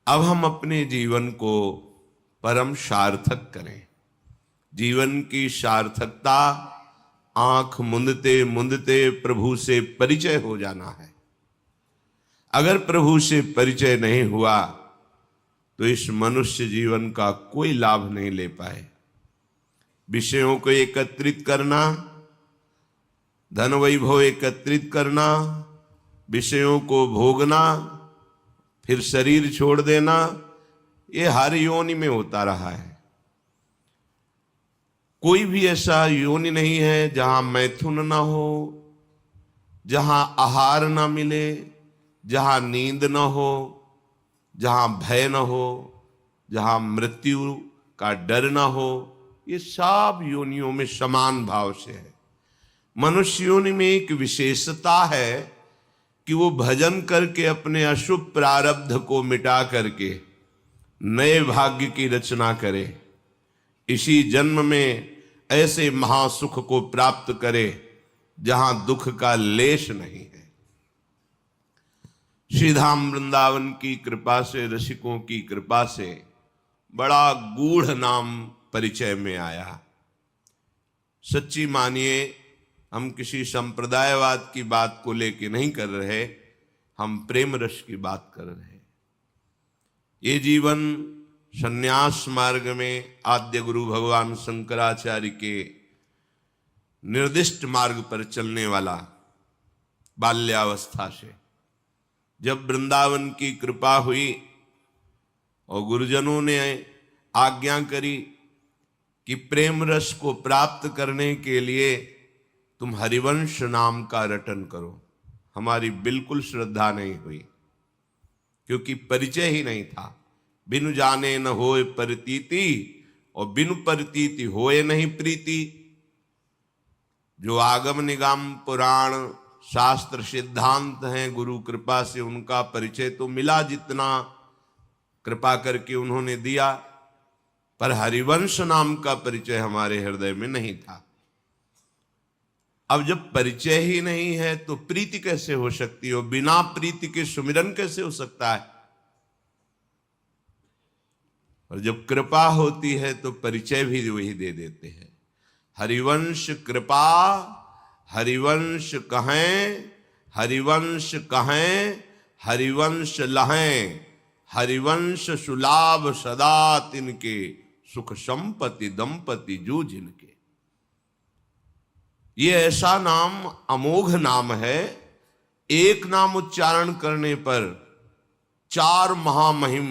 अब हम अपने जीवन को परम सार्थक करें। जीवन की सार्थकता आंख मूंदते मूंदते प्रभु से परिचय हो जाना है। अगर प्रभु से परिचय नहीं हुआ तो इस मनुष्य जीवन का कोई लाभ नहीं ले पाए। विषयों को एकत्रित करना, धन वैभव एकत्रित करना, विषयों को भोगना, फिर शरीर छोड़ देना, ये हर योनि में होता रहा है। कोई भी ऐसा योनि नहीं है जहां मैथुन ना हो, जहां आहार ना मिले, जहां नींद न हो, जहां भय न हो, जहां मृत्यु का डर न हो। ये सब योनियों में समान भाव से है। मनुष्य योनि में एक विशेषता है कि वो भजन करके अपने अशुभ प्रारब्ध को मिटा करके नए भाग्य की रचना करे, इसी जन्म में ऐसे महासुख को प्राप्त करे जहां दुख का लेश नहीं है। श्रीधाम वृंदावन की कृपा से, रसिकों की कृपा से बड़ा गूढ़ नाम परिचय में आया। सच्ची मानिए, हम किसी संप्रदायवाद की बात को लेके नहीं कर रहे, हम प्रेम रस की बात कर रहे। ये जीवन संन्यास मार्ग में आद्य गुरु भगवान शंकराचार्य के निर्दिष्ट मार्ग पर चलने वाला, बाल्यावस्था से जब वृंदावन की कृपा हुई और गुरुजनों ने आज्ञा करी कि प्रेम रस को प्राप्त करने के लिए तुम हरिवंश नाम का रटन करो, हमारी बिल्कुल श्रद्धा नहीं हुई, क्योंकि परिचय ही नहीं था। बिनु जाने न होए प्रतीति और बिनु प्रतीति होए नहीं प्रीति। जो आगम निगम पुराण शास्त्र सिद्धांत हैं, गुरु कृपा से उनका परिचय तो मिला जितना कृपा करके उन्होंने दिया, पर हरिवंश नाम का परिचय हमारे हृदय में नहीं था। अब जब परिचय ही नहीं है तो प्रीति कैसे हो सकती हो? बिना प्रीति के सुमिरन कैसे हो सकता है? और जब कृपा होती है तो परिचय भी वही दे देते हैं। हरिवंश कृपा, हरिवंश कहें, हरिवंश कहें, हरिवंश लहें, हरिवंश सुलाभ सदा तिनके, सुख संपत्ति दंपति जू जिनके। ये ऐसा नाम अमोघ नाम है, एक नाम उच्चारण करने पर चार महामहिम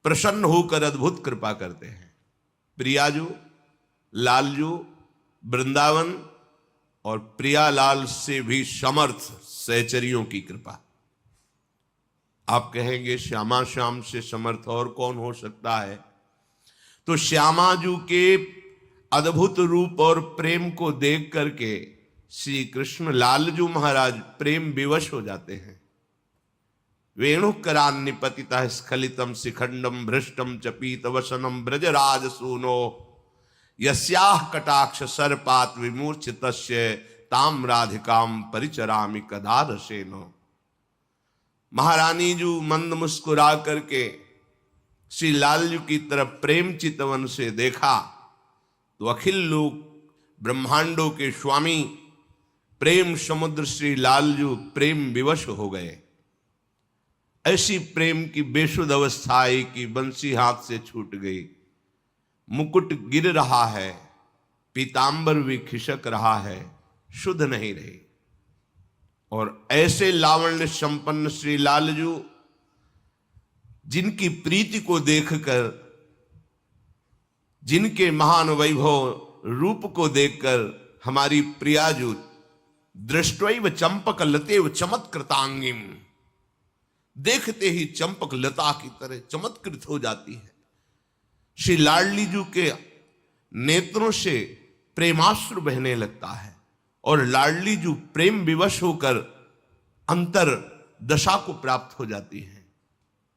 प्रसन्न होकर अद्भुत कृपा करते हैं। प्रियाजू, लालजू, वृंदावन और प्रियालाल से भी समर्थ सहचरियों की कृपा। आप कहेंगे श्यामा श्याम से समर्थ और कौन हो सकता है? तो श्यामाजू के अद्भुत रूप और प्रेम को देख करके श्री कृष्ण लालजू महाराज प्रेम विवश हो जाते हैं। वेणुकरान्निपतितः स्खलितम शिखंडम भ्रष्टम च पीत वसनम ब्रजराज सूनो, यस्याह कटाक्ष सर्पात विमूर्छितस्य ताम राधिकाम परिचरामि कदा रसेनो। महारानी जू मंद मुस्कुरा करके श्री लालजू की तरफ प्रेम चितवन से देखा तो अखिल लोक ब्रह्मांडों के स्वामी प्रेम समुद्र श्री लालजू प्रेम विवश हो गए। ऐसी प्रेम की बेसुध अवस्था आई कि बंसी हाथ से छूट गई, मुकुट गिर रहा है, पीतांबर भी खिसक रहा है, शुद्ध नहीं रही। और ऐसे लावण्य संपन्न श्री लालजू, जिनकी प्रीति को देखकर, जिनके महान वैभव रूप को देखकर हमारी प्रियाजू दृष्टैव चंपक लतेव चमत्कृतांगिम, देखते ही चंपक लता की तरह चमत्कृत हो जाती है। श्री लाडली जू के नेत्रों से प्रेमाश्रु बहने लगता है और लाडली जू प्रेम विवश होकर अंतर दशा को प्राप्त हो जाती है।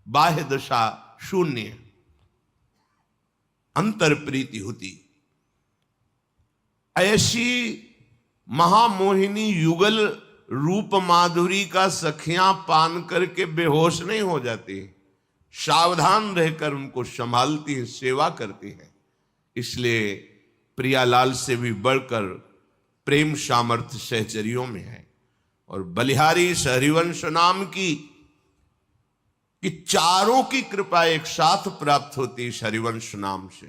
बाह्य दशा शून्य, अंतर प्रीति होती। ऐसी महामोहिनी युगल रूप माधुरी का सखियां पान करके बेहोश नहीं हो जाती। सावधान रहकर उनको संभालती हैं, सेवा करती हैं। इसलिए प्रियालाल से भी बढ़कर प्रेम सामर्थ्य सहचरियों में है। और बलिहारी हरिवंश नाम की कि चारों की कृपा एक साथ प्राप्त होती इस हरिवंश नाम से।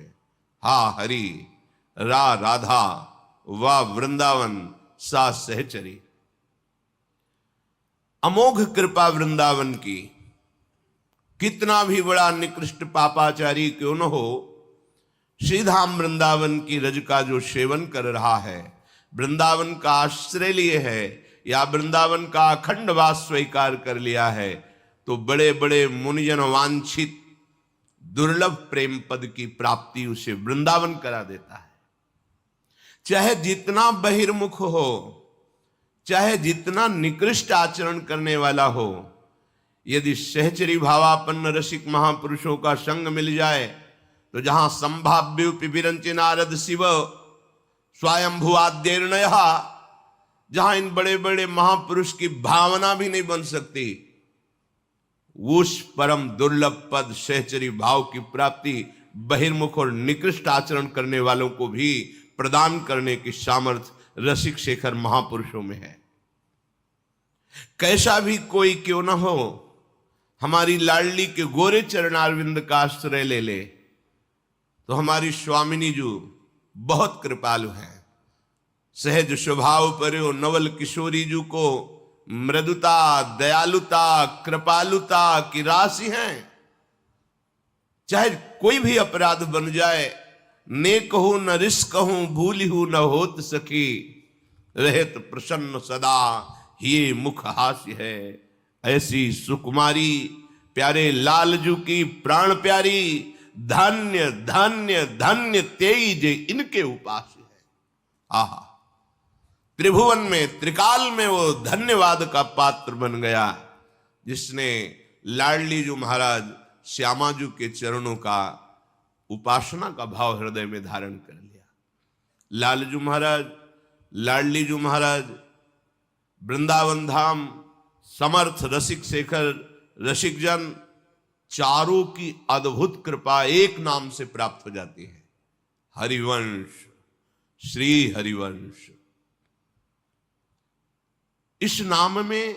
हा हरि, रा राधा, वा वृंदावन, सा सहचरी। अमोघ कृपा वृंदावन की। कितना भी बड़ा निकृष्ट पापाचारी क्यों न हो, श्रीधाम वृंदावन की रज का जो सेवन कर रहा है, वृंदावन का आश्रय लिए है या वृंदावन का अखंड वास स्वीकार कर लिया है, तो बड़े बड़े मुनिजन वांछित दुर्लभ प्रेम पद की प्राप्ति उसे वृंदावन करा देता है। चाहे जितना बहिर्मुख हो, चाहे जितना निकृष्ट आचरण करने वाला हो, यदि सहचरी भावापन्न रसिक महापुरुषों का संग मिल जाए तो जहां संभाव्य विरंचि नारद शिव स्वयंभू आद्यर्णय, जहां इन बड़े बड़े महापुरुष की भावना भी नहीं बन सकती, उस परम दुर्लभ पद सहचरी भाव की प्राप्ति बहिर्मुख और निकृष्ट आचरण करने वालों को भी प्रदान करने की सामर्थ्य रसिक शेखर महापुरुषों में है। कैसा भी कोई क्यों न हो, हमारी लाडली के गोरे चरणारविंद का आश्रय ले ले तो हमारी स्वामिनी जी बहुत कृपालु हैं। सहज स्वभाव पर नवल किशोरी जी को मृदुता, दयालुता, कृपालुता की राशि हैं। चाहे कोई भी अपराध बन जाए, नेक हूं न रिस्क हूं, भूली हूं न होत सखी, रहत प्रसन्न सदा, ये मुख हास्य है। ऐसी सुकुमारी प्यारे लालजू की प्राण प्यारी, धन्य धन्य धन्य तेई जे इनके उपास है। आहा, त्रिभुवन में त्रिकाल में वो धन्यवाद का पात्र बन गया जिसने लाडली जी महाराज श्यामा जी के चरणों का उपासना का भाव हृदय में धारण कर लिया। लालजू महाराज, लाडली जी महाराज, वृंदावन धाम, समर्थ रसिक शेखर रसिक जन, चारों की अद्भुत कृपा एक नाम से प्राप्त हो जाती है, हरिवंश, श्री हरिवंश। इस नाम में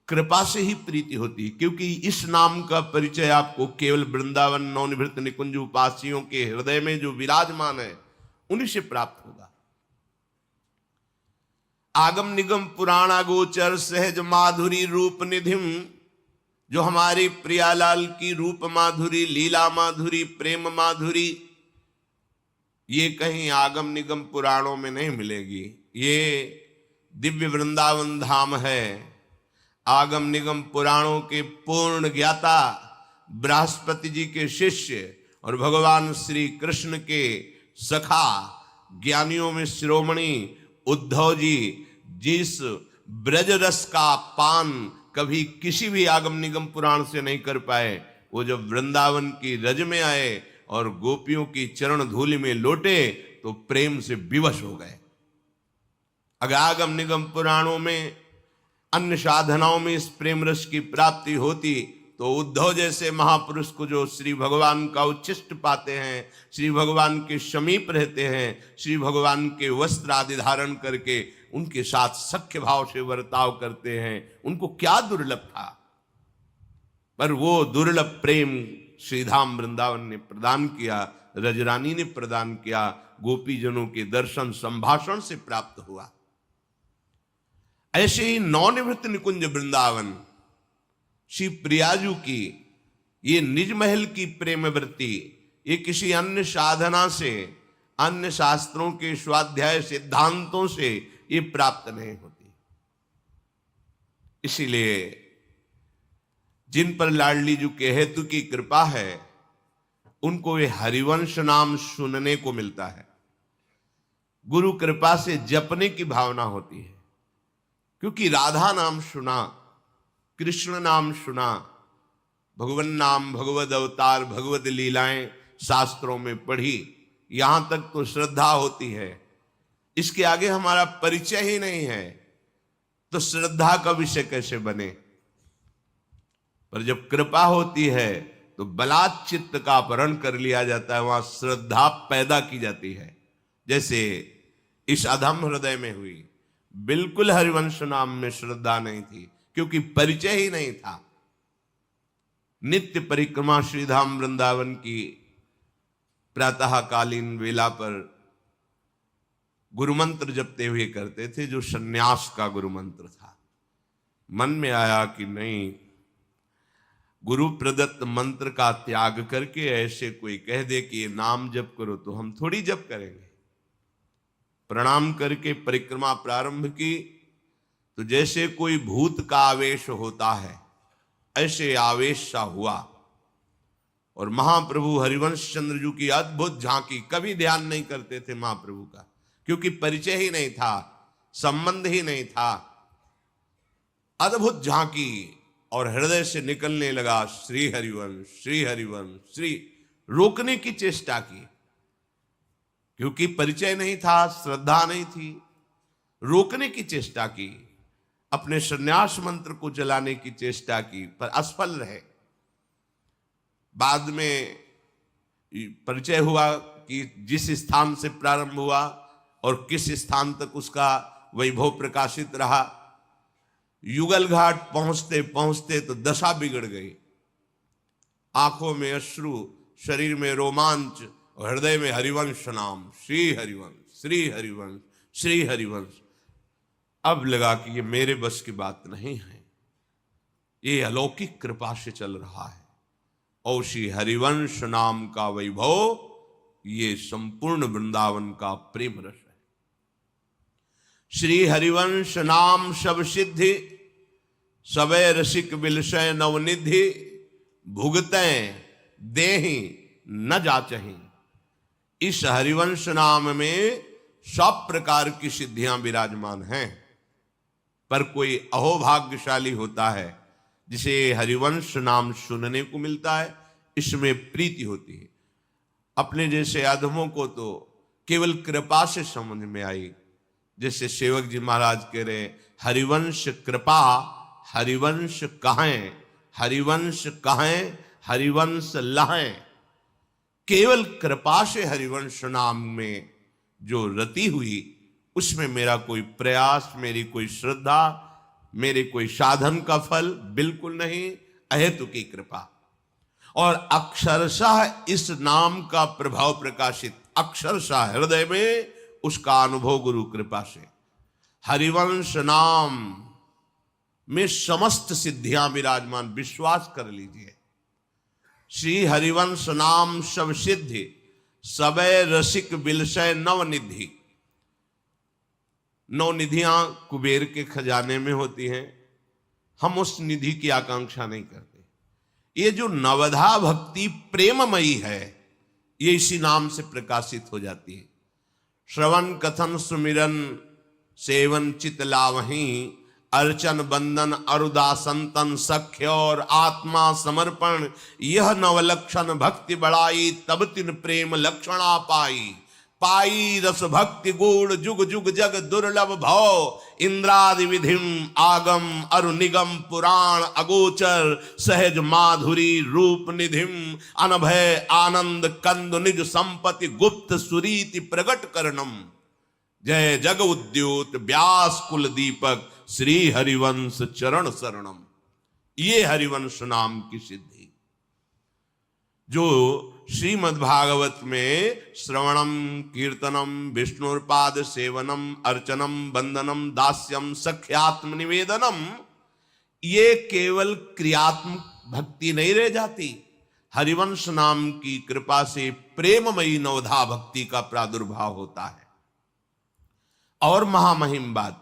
कृपा से ही प्रीति होती है, क्योंकि इस नाम का परिचय आपको केवल वृंदावन नवनिवृत्त निकुंज उपासियों के हृदय में जो विराजमान है उन्हीं से प्राप्त होगा। आगम निगम पुराणा गोचर सहज माधुरी रूप निधिम, जो हमारी प्रियालाल की रूप माधुरी, लीला माधुरी, प्रेम माधुरी, ये कहीं आगम निगम पुराणों में नहीं मिलेगी। ये दिव्य वृंदावन धाम है। आगम निगम पुराणों के पूर्ण ज्ञाता बृहस्पति जी के शिष्य और भगवान श्री कृष्ण के सखा, ज्ञानियों में शिरोमणि उद्धव जी, जिस ब्रज रस का पान कभी किसी भी आगम निगम पुराण से नहीं कर पाए, वो जब वृंदावन की रज में आए और गोपियों की चरण धूलि में लोटे तो प्रेम से विवश हो गए। अगर आगम निगम पुराणों में, अन्य साधनाओं में इस प्रेम रस की प्राप्ति होती तो उद्धव जैसे महापुरुष को जो श्री भगवान का उच्छिष्ट पाते हैं, श्री भगवान के समीप रहते हैं, श्री भगवान के वस्त्र आदि धारण करके उनके साथ सख्य भाव से बर्ताव करते हैं, उनको क्या दुर्लभ था। पर वो दुर्लभ प्रेम श्रीधाम वृंदावन ने प्रदान किया, रजरानी ने प्रदान किया, गोपीजनों के दर्शन संभाषण से प्राप्त हुआ। ऐसे ही नवनिवृत्त निकुंज वृंदावन श्री प्रियाजू की ये निज महल की प्रेम वृत्ति, ये किसी अन्य साधना से, अन्य शास्त्रों के स्वाध्याय सिद्धांतों से ये प्राप्त नहीं होती। इसीलिए जिन पर लाडली जी के हेतु की कृपा है, उनको ये हरिवंश नाम सुनने को मिलता है। गुरु कृपा से जपने की भावना होती है, क्योंकि राधा नाम सुना, कृष्ण नाम सुना, भगवान नाम, भगवद अवतार, भगवद लीलाएं शास्त्रों में पढ़ी, यहां तक तो श्रद्धा होती है। इसके आगे हमारा परिचय ही नहीं है तो श्रद्धा का विषय कैसे बने। पर जब कृपा होती है तो बलात् चित्त का अपहरण कर लिया जाता है, वहां श्रद्धा पैदा की जाती है, जैसे इस अधम हृदय में हुई। बिल्कुल हरिवंश नाम में श्रद्धा नहीं थी, क्योंकि परिचय ही नहीं था। नित्य परिक्रमा श्रीधाम वृंदावन की प्रातःकालीन वेला पर गुरुमंत्र जपते हुए करते थे, जो सन्यास का गुरुमंत्र था। मन में आया कि नहीं, गुरु प्रदत्त मंत्र का त्याग करके ऐसे कोई कह दे कि ये नाम जप करो, तो हम थोड़ी जप करेंगे। प्रणाम करके परिक्रमा प्रारंभ की, तो जैसे कोई भूत का आवेश होता है, ऐसे आवेश सा हुआ। और महाप्रभु हरिवंश चंद्र जी की अद्भुत झांकी, कभी ध्यान नहीं करते थे महाप्रभु का, क्योंकि परिचय ही नहीं था, संबंध ही नहीं था। अद्भुत झांकी और हृदय से निकलने लगा श्री हरिवंश, श्री हरिवंश, श्री। रोकने की चेष्टा की, क्योंकि परिचय नहीं था, श्रद्धा नहीं थी। रोकने की चेष्टा की, अपने संन्यास मंत्र को जलाने की चेष्टा की, पर असफल रहे। बाद में परिचय हुआ कि जिस स्थान से प्रारंभ हुआ और किस स्थान तक उसका वैभव प्रकाशित रहा, युगल घाट पहुंचते पहुंचते तो दशा बिगड़ गई। आंखों में अश्रु, शरीर में रोमांच, और हृदय में हरिवंश नाम, श्री हरिवंश, श्री हरिवंश, श्री हरिवंश। अब लगा कि ये मेरे बस की बात नहीं है, ये अलौकिक कृपा से चल रहा है। और श्री हरिवंश नाम का वैभव, ये संपूर्ण वृंदावन का प्रेम रस है। श्री हरिवंश नाम सब सिद्धि, सबे रसिक बिलसय नवनिधि, भुगतें देहि न जाचहि। इस हरिवंश नाम में सब प्रकार की सिद्धियां विराजमान हैं, पर कोई अहोभाग्यशाली होता है जिसे हरिवंश नाम सुनने को मिलता है, इसमें प्रीति होती है। अपने जैसे अधमों को तो केवल कृपा से समझ में आई, जैसे सेवक जी महाराज कह रहे, हरिवंश कृपा हरिवंश कहें, हरिवंश कहें हरिवंश लहें। केवल कृपा से हरिवंश नाम में जो रति हुई, उसमें मेरा कोई प्रयास, मेरी कोई श्रद्धा, मेरे कोई साधन का फल बिल्कुल नहीं, अहेतु की कृपा। और अक्षरशः इस नाम का प्रभाव प्रकाशित, अक्षरशः हृदय में उसका अनुभव गुरु कृपा से। हरिवंश नाम में समस्त सिद्धियां विराजमान, विश्वास कर लीजिए। श्री हरिवंश नाम सब सिद्धि, सबे रसिक बिलसय नवनिधि। नौ निधियां कुबेर के खजाने में होती हैं, हम उस निधि की आकांक्षा नहीं करते। ये जो नवधा भक्ति प्रेममयी है, ये इसी नाम से प्रकाशित हो जाती है। श्रवण कथन सुमिरन सेवन चित लावहीं, अर्चन बंदन अरुदासंतन सख्य और आत्मा समर्पण, यह नवलक्षण भक्ति बढ़ाई, तब तिन प्रेम लक्षणा पाई। पाई रस भक्ति गुण जुग जुग जग दुर्लभ भव, इंद्रादि विधिम आगम अरु निगम पुराण अगोचर, सहज माधुरी रूप निधिम, अनभय आनंद कंद निज संपत्ति गुप्त सुरीति प्रगट करणम। जय जग उद्योत व्यास कुल दीपक, श्री हरिवंश चरण शरणम। ये हरिवंश नाम की सिद्धि, जो श्रीमद्भागवत में श्रवणम कीर्तनम विष्णुपाद सेवनम अर्चनम वंदनम दास्यम सख्यात्म निवेदनम, ये केवल क्रियात्मक भक्ति नहीं रह जाती। हरिवंश नाम की कृपा से प्रेममयी नवधा भक्ति का प्रादुर्भाव होता है। और महामहिम बात,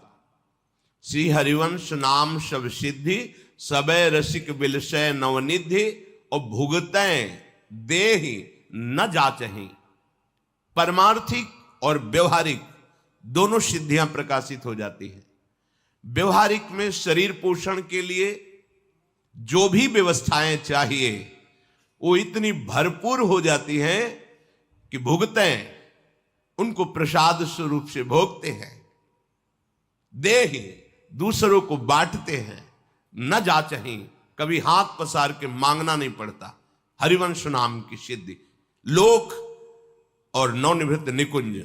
श्री हरिवंश नाम सब सिद्धि, सबे रसिक बिलसय नवनिधि, और भुगतें देहि न जाचहि। परमार्थिक और व्यवहारिक दोनों सिद्धियां प्रकाशित हो जाती हैं। व्यवहारिक में शरीर पोषण के लिए जो भी व्यवस्थाएं चाहिए, वो इतनी भरपूर हो जाती हैं कि भुगतें उनको प्रसाद स्वरूप से भोगते हैं। देहि दूसरों को बांटते हैं, न जाचहि, कभी हाथ पसार के मांगना नहीं पड़ता। हरिवंश नाम की सिद्धि। लोक और नवनिवृत्त निकुंज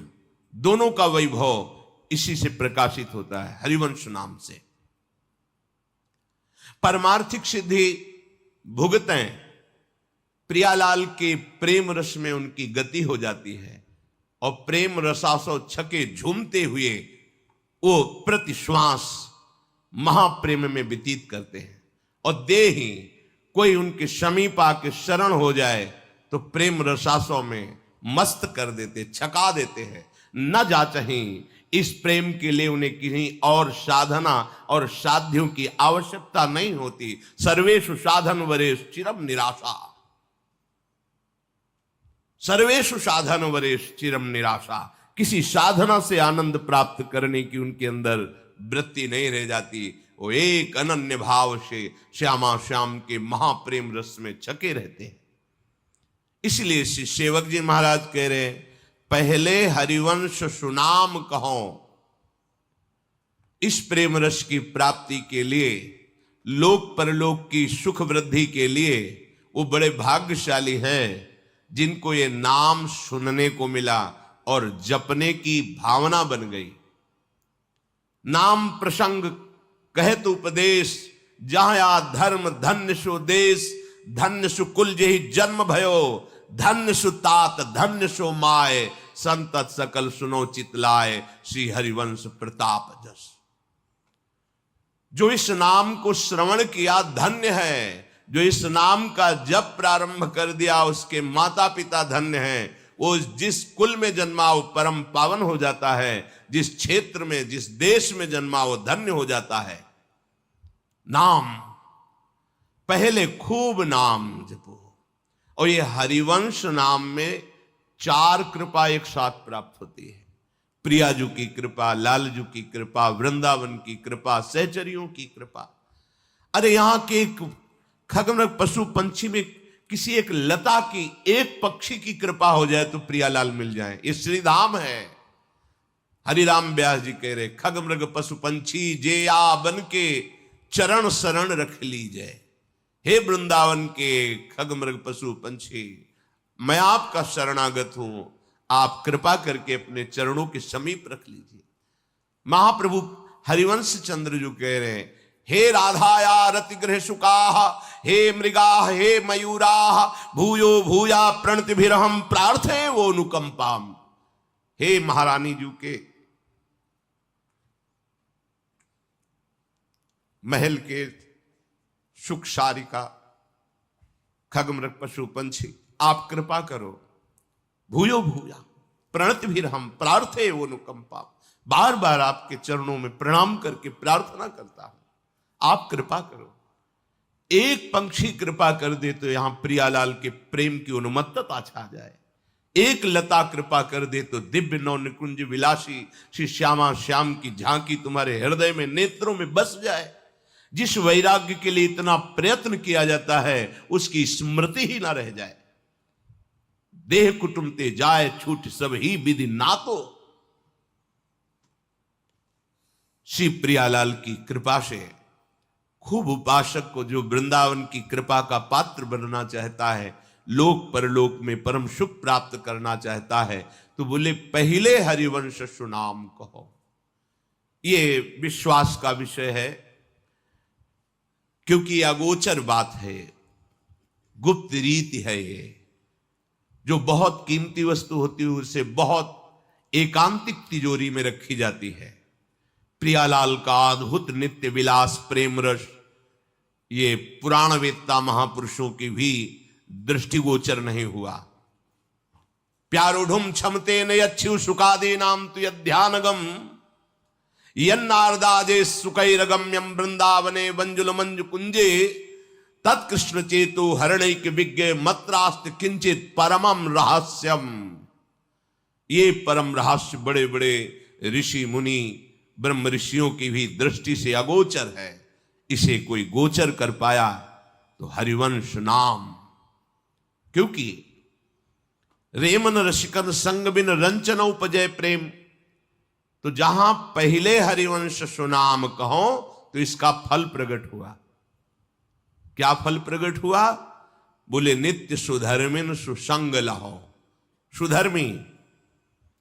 दोनों का वैभव इसी से प्रकाशित होता है, हरिवंश नाम से। परमार्थिक सिद्धि भुगतें प्रियालाल के प्रेम रस में उनकी गति हो जाती है और प्रेम रसासो छके झूमते हुए वो प्रति श्वास महाप्रेम में व्यतीत करते हैं। और देहि कोई उनके समीप आके शरण हो जाए तो प्रेम रसासों में मस्त कर देते, छका देते हैं। न जाचहीं इस प्रेम के लिए उन्हें किसी और साधना और साध्यों की आवश्यकता नहीं होती। सर्वेषु साधन वरेश चिरम निराशा, सर्वेषु साधन वरेश चिरम निराशा। किसी साधना से आनंद प्राप्त करने की उनके अंदर वृत्ति नहीं रह जाती। वो एक अनन्य भाव से श्यामा श्याम के महाप्रेम रस में छके रहते हैं। इसलिए श्री सेवक जी महाराज कह रहे हैं, पहले हरिवंश सुनाम कहो। इस प्रेम रस की प्राप्ति के लिए, लोक परलोक की सुख वृद्धि के लिए वो बड़े भाग्यशाली हैं जिनको ये नाम सुनने को मिला और जपने की भावना बन गई। नाम प्रसंग कहत उपदेश, जहां या धर्म धन्य सु देश, धन्य सु कुल जेहि जन्म भयो, धन्य सु तात धन्य सु माय, संतत सकल सुनो चितलाय, श्री हरिवंश प्रताप जस। जो इस नाम को श्रवण किया धन्य है, जो इस नाम का जप प्रारंभ कर दिया उसके माता पिता धन्य हैं। वो जिस कुल में जन्मा वो परम पावन हो जाता है, जिस क्षेत्र में जिस देश में जन्मा वो धन्य हो जाता है। नाम पहले खूब नाम जपो। और ये हरिवंश नाम में 4 कृपा एक साथ प्राप्त होती है। प्रियाजू की कृपा, लालजू की कृपा, वृंदावन की कृपा, सहचरियों की कृपा। अरे यहां के एक खगमृग पशु पंछी में किसी एक लता की, एक पक्षी की कृपा हो जाए तो प्रियालाल मिल जाए। ये श्रीधाम है। हरिराम व्यास जी कह रहे, खगमृग पशु पंछी जे आ बन के चरण शरण रख लीजिए। हे वृंदावन के खगमृग पशु पंछी, मैं आपका शरणागत हूं, आप कृपा करके अपने चरणों के समीप रख लीजिए। महाप्रभु हरिवंश चंद्र जो कह रहे हैं, हे राधाया रतिगृह सुकाः, हे मृगाः हे मयूराः, भूयो भूया प्रणतिभिरहं प्रार्थे वो अनुकंपाम। हे महारानी जी के महल के सुख सारिका खगमृग पशु पंछी, आप कृपा करो। भूयो भूया प्रणतिभिरहं प्रार्थे वो अनुकंपाम। बार बार आपके चरणों में प्रणाम करके प्रार्थना करता हूं, आप कृपा करो। एक पंक्षी कृपा कर दे तो यहां प्रियालाल के प्रेम की उन्मत्तता छा जाए। एक लता कृपा कर दे तो दिव्य नौ निकुंज विलासी श्री श्यामा श्याम की झांकी तुम्हारे हृदय में, नेत्रों में बस जाए। जिस वैराग्य के लिए इतना प्रयत्न किया जाता है उसकी स्मृति ही ना रह जाए। देह कुटुंब ते जाए छूट सब ही विधि नातो। श्री प्रियालाल की कृपा से खूब उपासक को, जो वृंदावन की कृपा का पात्र बनना चाहता है, लोक परलोक में परम सुख प्राप्त करना चाहता है, तो बोले पहले हरिवंश सुनाम कहो। ये विश्वास का विषय है, क्योंकि अगोचर बात है, गुप्त रीति है। ये जो बहुत कीमती वस्तु होती है उसे बहुत एकांतिक तिजोरी में रखी जाती है। प्रियालाल का अद्भुत नित्य विलास प्रेम रस ये पुराण वेत्ता महापुरुषों की भी दृष्टिगोचर नहीं हुआ। प्यारोढ़ुम क्षमते न यच्छु सुखादे नाम तु यध्यानगम, यन्नारदाजे सुकैरगम्यम वृंदावने वंजुल मंजु कुंजे, तत्कृष्ण चेतो हरणैक विज्ञ मत्रास्त किंचित परमम रहस्यम। ये परम रहस्य बड़े बड़े ऋषि मुनि ब्रह्म ऋषियों की भी दृष्टि से अगोचर है। इसे कोई गोचर कर पाया तो हरिवंश नाम। क्योंकि रेमन रसिकन संग बिन रंचन उपजय प्रेम, तो जहां पहले हरिवंश सुनाम कहो तो इसका फल प्रकट हुआ। क्या फल प्रकट हुआ? बोले नित्य सुधर्मिन सुसंग लहो। सुधर्मी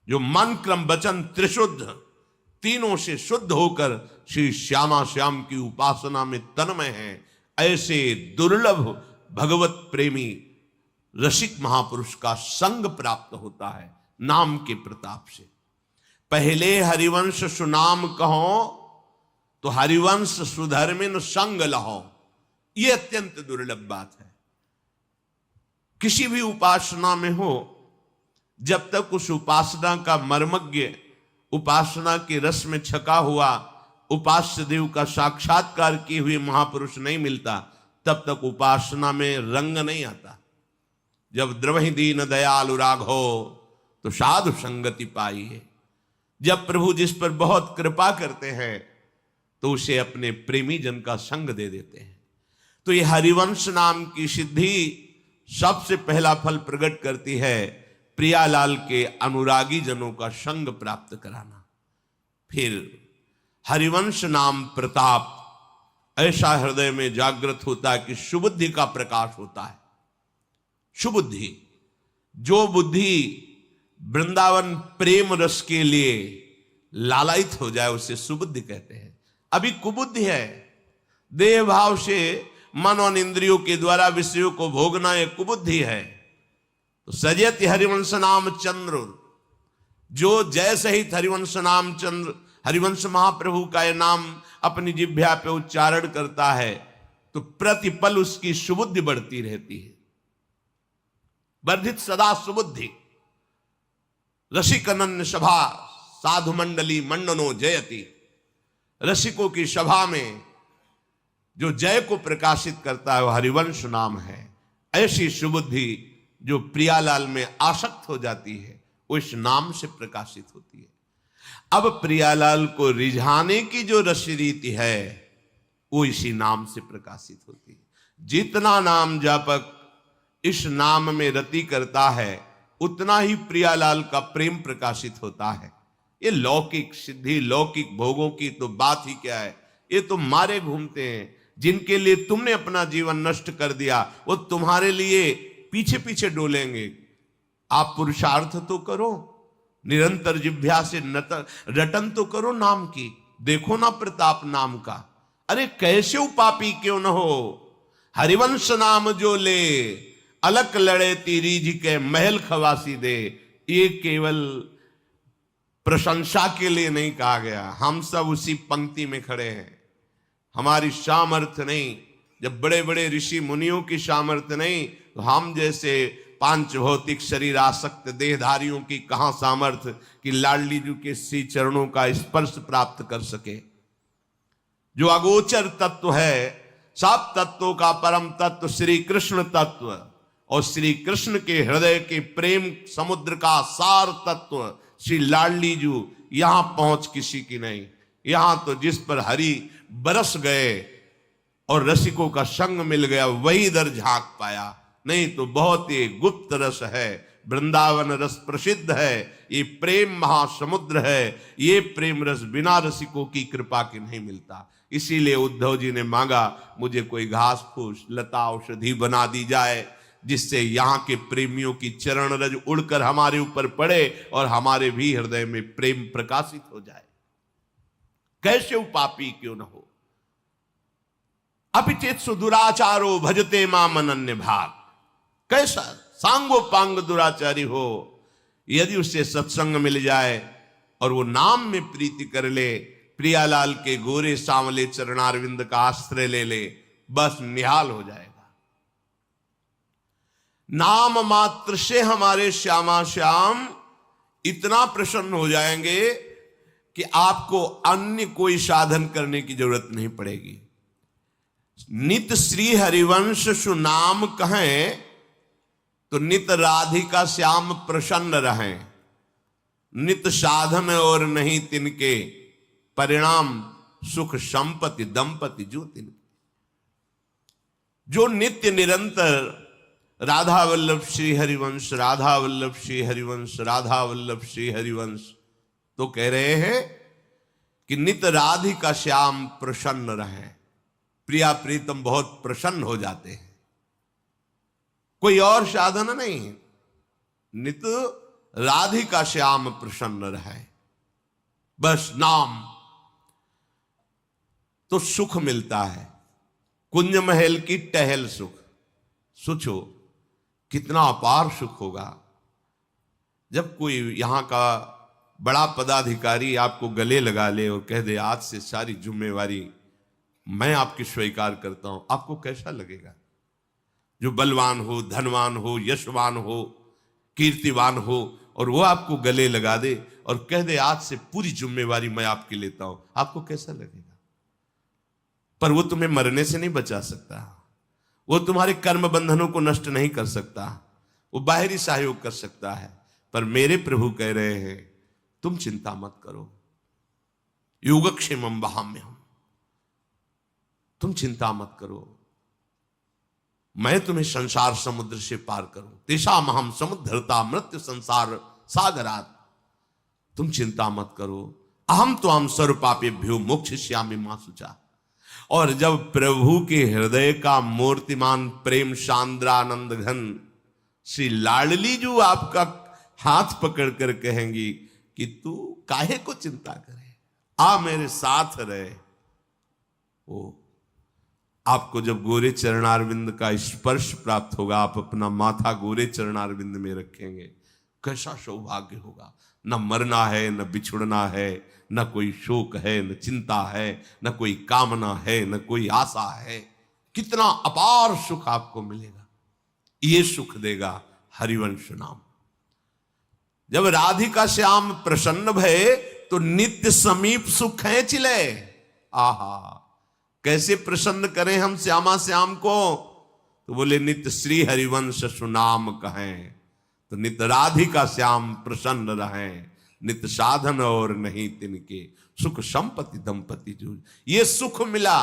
जो मन क्रम वचन त्रिशुद्ध तीनों से शुद्ध होकर श्री श्यामा श्याम की उपासना में तन्मय है, ऐसे दुर्लभ भगवत प्रेमी रसिक महापुरुष का संग प्राप्त होता है नाम के प्रताप से। पहले हरिवंश सुनाम कहो तो हरिवंश सुधर्मिन संग लहो, यह अत्यंत दुर्लभ बात है। किसी भी उपासना में हो, जब तक उस उपासना का मर्मज्ञ उपासना के रस में छका हुआ उपास्य देव का साक्षात्कार किए हुए महापुरुष नहीं मिलता, तब तक उपासना में रंग नहीं आता। जब द्रवहि दीन दयालु राघो तो साधु संगति पाई है। जब प्रभु जिस पर बहुत कृपा करते हैं तो उसे अपने प्रेमी जन का संग दे देते हैं। तो ये हरिवंश नाम की सिद्धि सबसे पहला फल प्रकट करती है प्रियालाल के अनुरागी जनों का संग प्राप्त कराना। फिर हरिवंश नाम प्रताप ऐसा हृदय में जागृत होता है कि सुबुद्धि का प्रकाश होता है। सुबुद्धि, जो बुद्धि वृंदावन प्रेम रस के लिए लालायित हो जाए उसे सुबुद्धि कहते हैं। अभी कुबुद्धि है, देह भाव से मन और इंद्रियों के द्वारा विषयों को भोगना एक कुबुद्धि है। तो सजत हरिवंश नाम चंद्र, जो जैसे ही हरिवंश नाम चंद्र हरिवंश महाप्रभु का यह नाम अपनी जिह्वा पे उच्चारण करता है तो प्रतिपल उसकी सुबुद्धि बढ़ती रहती है। वर्धित सदा सुबुद्धि, रसिक अनन्य सभा साधु मंडली मंडनो जयति। रसिकों की सभा में जो जय को प्रकाशित करता है वह हरिवंश नाम है। ऐसी सुबुद्धि जो प्रियालाल में आसक्त हो जाती है वो इस नाम से प्रकाशित होती है। अब प्रियालाल को रिझाने की जो रस रीति है वो इसी नाम से प्रकाशित होती है। जितना नाम जापक इस नाम में रति करता है उतना ही प्रियालाल का प्रेम प्रकाशित होता है। ये लौकिक सिद्धि लौकिक भोगों की तो बात ही क्या है, ये तो मारे घूमते हैं। जिनके लिए तुमने अपना जीवन नष्ट कर दिया वो तुम्हारे लिए पीछे पीछे डोलेंगे। आप पुरुषार्थ तो करो, निरंतर जिह्वा से रटन तो करो नाम की, देखो ना प्रताप नाम का। अरे कैसे उपापी क्यों न हो, हरिवंश नाम जो ले अलक लड़े तीरीज के महल खवासी दे। ये केवल प्रशंसा के लिए नहीं कहा गया, हम सब उसी पंक्ति में खड़े हैं। हमारी सामर्थ्य नहीं, जब बड़े बड़े ऋषि मुनियों की सामर्थ्य नहीं तो हम जैसे पांच भौतिक शरीर आसक्त देहधारियों की कहां सामर्थ्य कि लाडली जी के श्री चरणों का स्पर्श प्राप्त कर सके। जो अगोचर तत्व है, सब तत्वों का परम तत्व श्री कृष्ण तत्व और श्री कृष्ण के हृदय के प्रेम समुद्र का सार तत्व श्री लाडली जी, यहां पहुंच किसी की नहीं। यहां तो जिस पर हरि बरस गए और रसिकों का संग मिल गया वही दर झांक पाया, नहीं तो बहुत ही गुप्त रस है। वृंदावन रस प्रसिद्ध है, ये प्रेम महासमुद्र है। ये प्रेम रस बिना रसिकों की कृपा के नहीं मिलता। इसीलिए उद्धव जी ने मांगा मुझे कोई घास फूस लता औषधि बना दी जाए जिससे यहाँ के प्रेमियों की चरण रज उड़कर हमारे ऊपर पड़े और हमारे भी हृदय में प्रेम प्रकाशित हो जाए। कैसे उपापी क्यों न हो। अपिचेत सुदुराचारो भजते माम अनन्य भाग। कैसा सांगो पांग दुराचारी हो, यदि उससे सत्संग मिल जाए और वो नाम में प्रीति कर ले, प्रियालाल के गोरे सांवले चरणारविंद का आश्रय ले ले, बस निहाल हो जाएगा। नाम मात्र से हमारे श्यामा श्याम इतना प्रसन्न हो जाएंगे कि आपको अन्य कोई साधन करने की जरूरत नहीं पड़ेगी। नित श्री हरिवंश सुनाम कहें तो नित राधिका श्याम प्रसन्न रहें। नित साधन और नहीं तिनके, परिणाम सुख संपत्ति दंपति जो तिनके। जो नित्य निरंतर राधा वल्लभ श्री हरिवंश, राधा वल्लभ श्री हरिवंश, राधा वल्लभ श्री हरिवंश, तो कह रहे हैं कि नित राधिका श्याम प्रसन्न रहें। प्रिया प्रीतम बहुत प्रसन्न हो जाते हैं। कोई और साधन नहीं। नित राधिका श्याम प्रसन्न रहे, बस नाम तो सुख मिलता है। कुंज महल की टहल सुख, सोचो कितना अपार सुख होगा जब कोई यहां का बड़ा पदाधिकारी आपको गले लगा ले और कह दे आज से सारी जिम्मेवारी मैं आपकी स्वीकार करता हूं। आपको कैसा लगेगा? जो बलवान हो, धनवान हो, यशवान हो, कीर्तिवान हो, और वो आपको गले लगा दे और कह दे आज से पूरी जिम्मेवारी मैं आपकी लेता हूं, आपको कैसा लगेगा? पर वो तुम्हें मरने से नहीं बचा सकता, वो तुम्हारे कर्म बंधनों को नष्ट नहीं कर सकता, वो बाहरी सहयोग कर सकता है। पर मेरे प्रभु कह रहे हैं तुम चिंता मत करो, योगक्षेमम वहाम्यहम्, तुम चिंता मत करो, मैं तुम्हें संसार समुद्र से पार करूं। तेषाम अहम् समुद्धरता मृत्यु संसार सागरात्, तुम चिंता मत करो, अहम त्वाम सर्वपापेभ्यो मोक्षयिष्यामि मा शुचा। और जब प्रभु के हृदय का मूर्तिमान प्रेम सांद्रानंद घन श्री लाडली जो आपका हाथ पकड़कर कहेंगी कि तू काहे को चिंता करे, आ मेरे साथ रहे, वो आपको जब गोरे चरणारविंद का स्पर्श प्राप्त होगा, आप अपना माथा गोरे चरणारविंद में रखेंगे, कैसा सौभाग्य होगा। न मरना है, न बिछुड़ना है, न कोई शोक है, न चिंता है, न कोई कामना है, न कोई आशा है। कितना अपार सुख आपको मिलेगा। ये सुख देगा हरिवंश नाम। जब राधिका श्याम प्रसन्न भये तो नित्य समीप सुख खींच ले। आहा, कैसे प्रसन्न करें हम श्यामा श्याम को? तो बोले नित्य श्री हरिवंश सुनाम कहें, तो नित्य राधिका श्याम प्रसन्न रहें, नित्य साधन और नहीं तिनके, सुख संपत्ति दंपति जो। ये सुख मिला।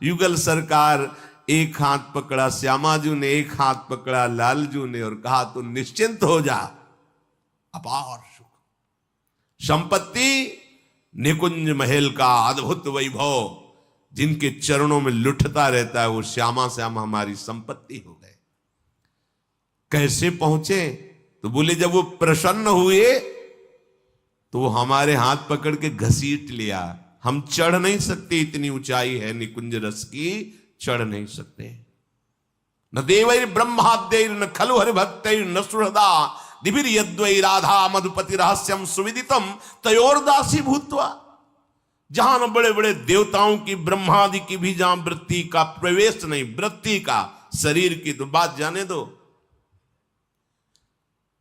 युगल सरकार एक हाथ पकड़ा श्यामाजू ने, एक हाथ पकड़ा लालजू ने और कहा तो निश्चिंत हो जा, अपार सुख, संपत्ति, निकुंज महल का अद्भुत वैभव जिनके चरणों में लुटता रहता है, वो श्यामा श्याम हमारी संपत्ति हो गए। कैसे पहुंचे? तो बोले जब वो प्रसन्न हुए तो वो हमारे हाथ पकड़ के घसीट लिया। हम चढ़ नहीं सकते, इतनी ऊंचाई है निकुंज रस की, चढ़ नहीं सकते। न देवैर ब्रह्माद्यैर न खलु हरिभक्तैर न सुहृदा दिभिर यद्वै राधा मधुपति रहस्यम सुविदितम तयोर्दासी भूत्वा। जहां न बड़े बड़े देवताओं की, ब्रह्मादि की भी जहां वृत्ति का प्रवेश नहीं, वृत्ति का, शरीर की तो बात जाने दो,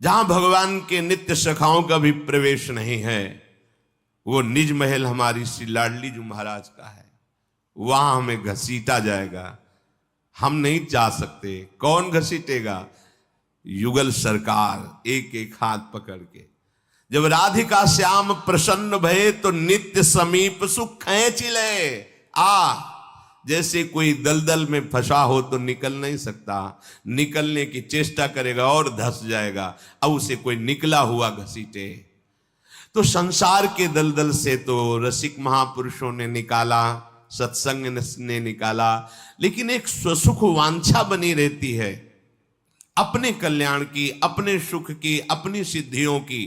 जहां भगवान के नित्य सखाओं का भी प्रवेश नहीं है, वो निज महल हमारी श्री लाडली जो महाराज का है, वहां हमें घसीटा जाएगा। हम नहीं जा सकते। कौन घसीटेगा? युगल सरकार एक एक हाथ पकड़ के। जब राधिका श्याम प्रसन्न भये तो नित्य समीप सुख खींच ले। जैसे कोई दलदल में फंसा हो तो निकल नहीं सकता, निकलने की चेष्टा करेगा और धंस जाएगा। अब उसे कोई निकला हुआ घसीटे। तो संसार के दलदल से तो रसिक महापुरुषों ने निकाला, सत्संग ने निकाला, लेकिन एक स्वसुख वांछा बनी रहती है, अपने कल्याण की, अपने सुख की, अपनी सिद्धियों की।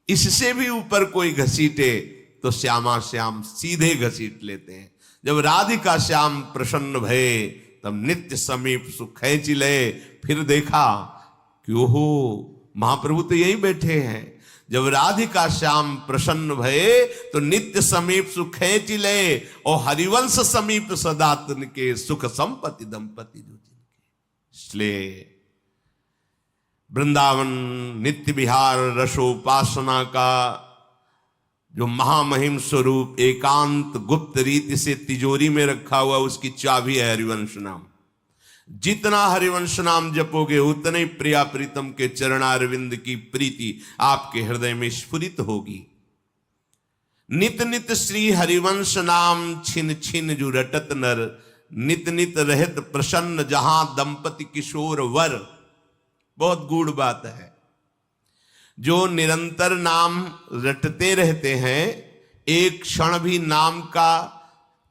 इससे भी ऊपर कोई घसीटे तो श्यामा श्याम सीधे घसीट लेते हैं। जब राधिका श्याम प्रसन्न भये तब नित्य समीप सुख खींच ले। फिर देखा कि ओहो, महाप्रभु तो यही बैठे हैं। जब राधिका श्याम प्रसन्न भये तो नित्य समीप सुख खींच ले, और हरिवंश समीप सदा तिनके, सुख संपत्ति दंपति जो जिनके। इसलिए वृंदावन नित्य विहार रसोपासना का जो महामहिम स्वरूप एकांत गुप्त रीति से तिजोरी में रखा हुआ, उसकी चाबी है हरिवंश नाम। जितना हरिवंश नाम जपोगे उतने प्रिया प्रीतम के चरणारविंद की प्रीति आपके हृदय में स्फुरित होगी। नित नित श्री हरिवंश नाम छिन छिन जो रटत नर, नित नित रहत प्रसन्न जहां दंपति किशोर वर। बहुत गूढ़ बात है। जो निरंतर नाम रटते रहते हैं, एक क्षण भी नाम का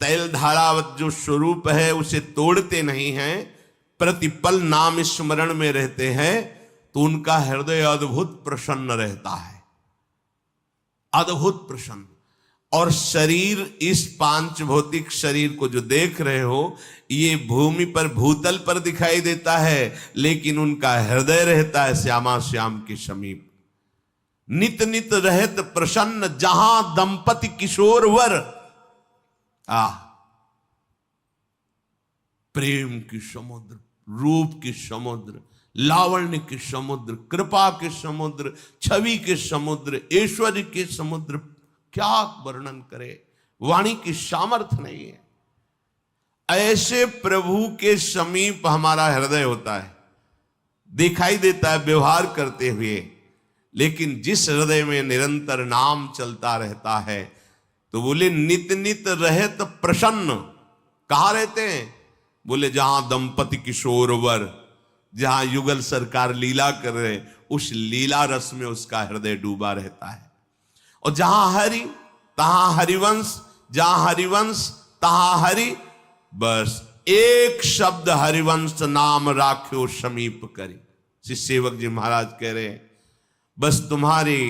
तैल धारावत जो स्वरूप है उसे तोड़ते नहीं हैं, प्रतिपल नाम स्मरण में रहते हैं तो उनका हृदय अद्भुत प्रसन्न रहता है, अद्भुत प्रसन्न। और शरीर, इस पांच भौतिक शरीर को जो देख रहे हो, ये भूमि पर भूतल पर दिखाई देता है, लेकिन उनका हृदय रहता है श्यामा श्याम के समीप। नित नित रहत प्रसन्न जहां दंपति किशोर वर। प्रेम की समुद्र, रूप की समुद्र, लावण्य के समुद्र, कृपा के समुद्र, छवि के समुद्र, ऐश्वर्य के समुद्र, क्या वर्णन करे, वाणी की सामर्थ्य नहीं है। ऐसे प्रभु के समीप हमारा हृदय होता है, दिखाई देता है व्यवहार करते हुए, लेकिन जिस हृदय में निरंतर नाम चलता रहता है, तो बोले नित नित रहत प्रसन्न। कहां रहते हैं? बोले जहां दंपति किशोर वर, जहां युगल सरकार लीला कर रहे, उस लीला रस में उसका हृदय डूबा रहता है। और जहां हरि तहां हरिवंश, जहां हरिवंश तहां हरि। बस एक शब्द हरिवंश नाम राख्यो समीप करी। श्री सेवक जी महाराज कह रहे हैं, बस तुम्हारी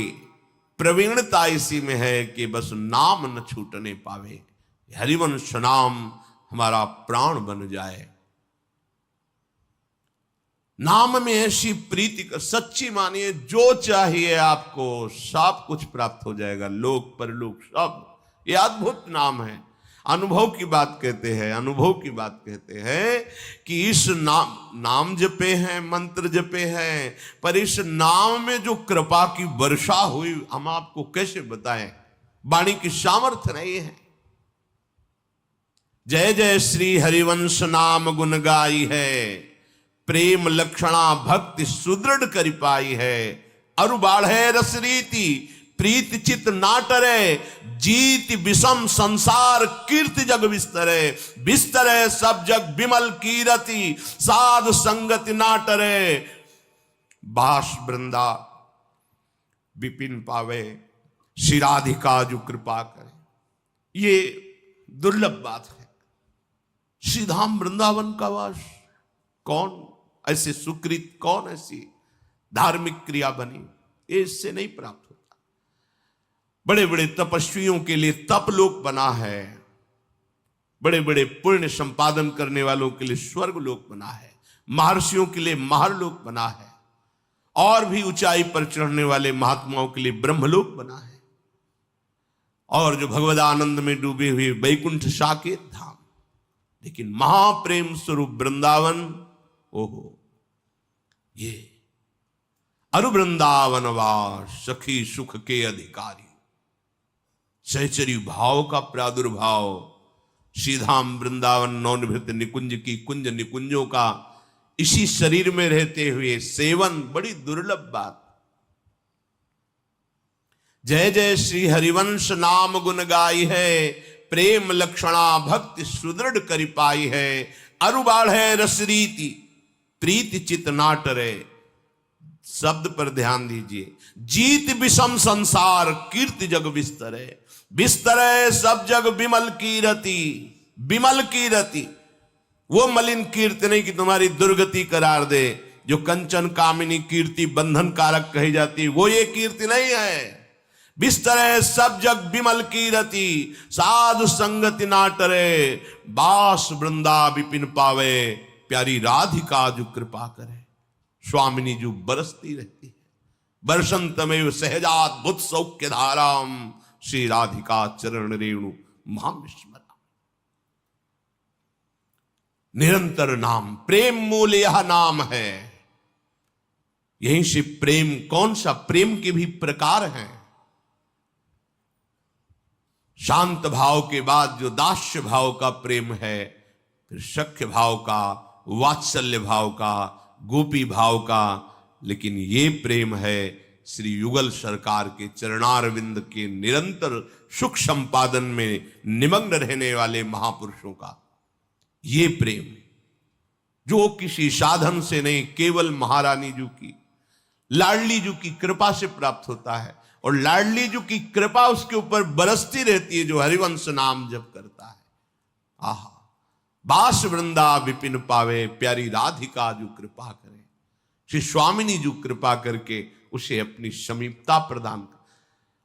प्रवीणता इसी में है कि बस नाम न छूटने पावे, हरिवंश नाम हमारा प्राण बन जाए। नाम में ऐसी प्रीति का, सच्ची मानिए, जो चाहिए आपको सब कुछ प्राप्त हो जाएगा, लोक परलोक सब। ये अद्भुत नाम है। अनुभव की बात कहते हैं, अनुभव की बात कहते हैं कि इस नाम जपे हैं, मंत्र जपे हैं, पर इस नाम में जो कृपा की वर्षा हुई, हम आपको कैसे बताएं, वाणी की सामर्थ्य नहीं है। जय जय श्री हरिवंश नाम गुण गाई है, प्रेम लक्षणा भक्ति सुदृढ़ करि पाई है। अरु बाढ़े रस रीति प्रीत चित नाटरे, जीत विषम संसार कीर्ति जग विस्तरे। विस्तरे सब जग विमल कीरति, साधु संगति नाटरे। बास वृंदा विपिन पावे, शिराधिका जो कृपा करे। ये दुर्लभ बात है। श्रीधाम वृंदावन का वास, कौन ऐसे सुकृत, कौन ऐसी धार्मिक क्रिया बनी, इससे नहीं प्राप्त होता। बड़े बड़े तपस्वियों के लिए तपलोक बना है, बड़े बड़े पुण्य संपादन करने वालों के लिए स्वर्ग लोक बना है, महर्षियों के लिए महरलोक बना है, और भी ऊंचाई पर चढ़ने वाले महात्माओं के लिए ब्रह्मलोक बना है, और जो भगवदानंद में डूबे हुए वैकुंठ साकेत धाम। लेकिन महाप्रेम स्वरूप वृंदावन, ओहो, ये अरु वृंदावन वास सखी सुख के अधिकारी। सहचरी भाव का प्रादुर्भाव, श्रीधाम वृंदावन नौनिभृत निकुंज की कुंज निकुंजों का इसी शरीर में रहते हुए सेवन, बड़ी दुर्लभ बात। जय जय श्री हरिवंश नाम गुण गाई है, प्रेम लक्षणा भक्ति सुदृढ़ करि पाई है। अरु बाढ़े रस रीति प्रीति चित नाटरे। शब्द पर ध्यान दीजिए। जीत विषम संसार कीर्ति जग विस्तरे। विस्तरे सब जग विमल कीरति। विमल कीरति, वो मलिन कीर्ति नहीं कि तुम्हारी दुर्गति करार दे, जो कंचन कामिनी कीर्ति बंधन कारक कही जाती, वो ये कीर्ति नहीं है। बिस्तरे सब जग विमल कीरति, साधु संगति नाटरे। बास वृंदा विपिन पावे, प्यारी राधिका जो कृपा करे। स्वामिनी जो बरसती रहती है, बरसंतमेव सहजाद्भुत सौख्य धाराम। श्री राधिका चरण रेणु महाविस्मरण। निरंतर नाम, प्रेम मूल यह नाम है। यहीं से प्रेम, कौन सा प्रेम के भी प्रकार हैं। शांत भाव के बाद जो दास्य भाव का प्रेम है, फिर सख्य भाव का, वात्सल्य भाव का, गोपी भाव का। लेकिन ये प्रेम है श्री युगल सरकार के चरणारविंद के निरंतर सुख संपादन में निमग्न रहने वाले महापुरुषों का। ये प्रेम जो किसी साधन से नहीं, केवल महारानी जी की, लाडली जी की कृपा से प्राप्त होता है। और लाडली जी की कृपा उसके ऊपर बरसती रहती है जो हरिवंश नाम जप करता है। आहा, बास वृंदा विपिन पावे, प्यारी राधिका जो कृपा करे। श्री स्वामिनी जो कृपा करके उसे अपनी समीपता प्रदान कर।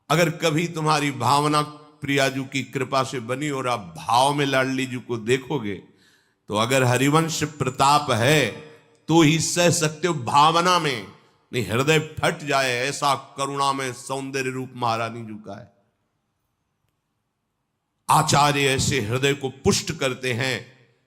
अगर कभी तुम्हारी भावना प्रियाजू की कृपा से बनी और आप भाव में लाडली जी को देखोगे तो अगर हरिवंश प्रताप है तो ही सह सकते हो, भावना में नहीं हृदय फट जाए, ऐसा करुणा में सौंदर्य रूप महारानी जी का है। आचार्य ऐसे हृदय को पुष्ट करते हैं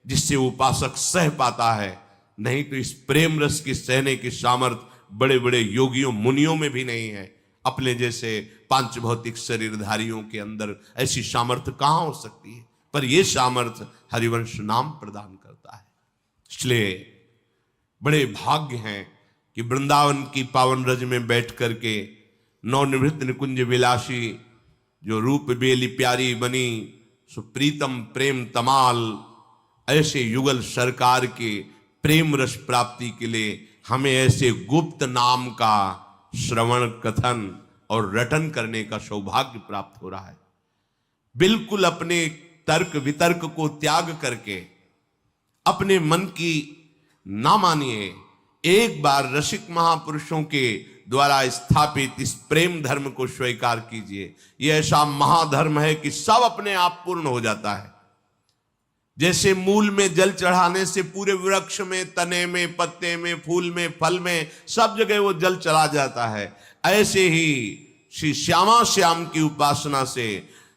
जिससे उपासक सह पाता है, नहीं तो इस प्रेम रस की सहने की सामर्थ बड़े बड़े योगियों मुनियों में भी नहीं है। अपने जैसे पांच भौतिक शरीरधारियों के अंदर ऐसी सामर्थ्य कहां हो सकती है, पर यह सामर्थ्य हरिवंश नाम प्रदान करता है। इसलिए बड़े भाग्य हैं कि वृंदावन की पावन रज में बैठ करके नवनिवृत्त निकुंज विलासी जो रूप बेली प्यारी बनी सुप्रीतम प्रेम तमाल, ऐसे युगल सरकार के प्रेम रस प्राप्ति के लिए हमें ऐसे गुप्त नाम का श्रवण कथन और रटन करने का सौभाग्य प्राप्त हो रहा है। बिल्कुल अपने तर्क वितर्क को त्याग करके अपने मन की ना मानिए, एक बार रसिक महापुरुषों के द्वारा स्थापित इस प्रेम धर्म को स्वीकार कीजिए। यह ऐसा महाधर्म है कि सब अपने आप पूर्ण हो जाता है। जैसे मूल में जल चढ़ाने से पूरे वृक्ष में, तने में, पत्ते में, फूल में, फल में, सब जगह वो जल चला जाता है, ऐसे ही श्री श्यामा श्याम की उपासना से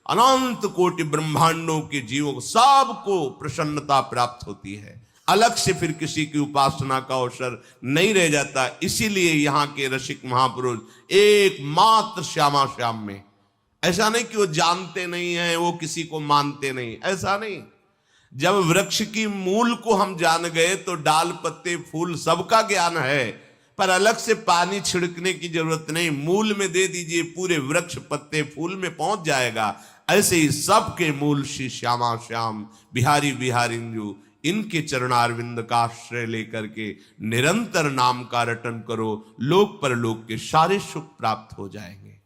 अनंत कोटि ब्रह्मांडों के जीवों को सबको प्रसन्नता प्राप्त होती है। अलग से फिर किसी की उपासना का अवसर नहीं रह जाता। इसीलिए यहाँ के रसिक महापुरुष एकमात्र श्यामा श्याम में, ऐसा नहीं कि वो जानते नहीं है, वो किसी को मानते नहीं, ऐसा नहीं। जब वृक्ष की मूल को हम जान गए तो डाल पत्ते फूल सबका ज्ञान है, पर अलग से पानी छिड़कने की जरूरत नहीं, मूल में दे दीजिए, पूरे वृक्ष पत्ते फूल में पहुंच जाएगा। ऐसे ही सबके मूल श्री श्यामा श्याम बिहारी बिहारिंजू, इनके चरणारविंद का आश्रय लेकर के निरंतर नाम का रटन करो, लोक परलोक के सारे सुख प्राप्त हो जाएंगे।